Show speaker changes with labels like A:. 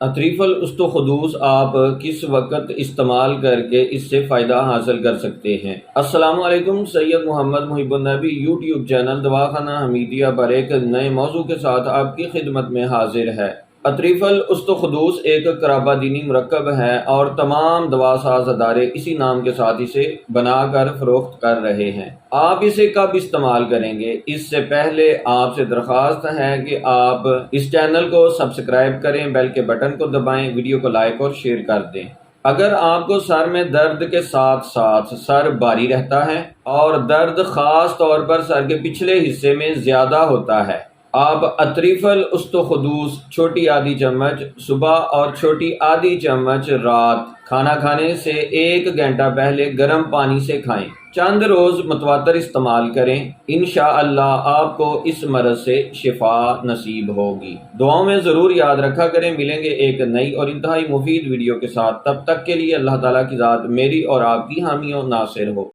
A: اطریف الاسطخدوس آپ کس وقت استعمال کر کے اس سے فائدہ حاصل کر سکتے ہیں؟ السلام علیکم، سید محمد محب النبی یوٹیوب چینل دواخانہ حمیدیہ پر ایک نئے موضوع کے ساتھ آپ کی خدمت میں حاضر ہے۔ اطریف الاسطخدوس ایک قرابہ دینی مرکب ہے اور تمام دوا ساز ادارے اسی نام کے ساتھ اسے بنا کر فروخت کر رہے ہیں۔ آپ اسے کب استعمال کریں گے؟ اس سے پہلے آپ سے درخواست ہے کہ آپ اس چینل کو سبسکرائب کریں، بیل کے بٹن کو دبائیں، ویڈیو کو لائک اور شیئر کر دیں۔ اگر آپ کو سر میں درد کے ساتھ ساتھ سر باری رہتا ہے اور درد خاص طور پر سر کے پچھلے حصے میں زیادہ ہوتا ہے، آپ اطریف الاسطخدوس چھوٹی آدھی چمچ صبح اور چھوٹی آدھی چمچ رات کھانا کھانے سے 1 گھنٹہ پہلے گرم پانی سے کھائیں۔ چند روز متواتر استعمال کریں، انشاءاللہ آپ کو اس مرض سے شفا نصیب ہوگی۔ دعاؤں میں ضرور یاد رکھا کریں۔ ملیں گے ایک نئی اور انتہائی مفید ویڈیو کے ساتھ، تب تک کے لیے اللہ تعالیٰ کی ذات میری اور آپ کی حامی و ناصر ہو۔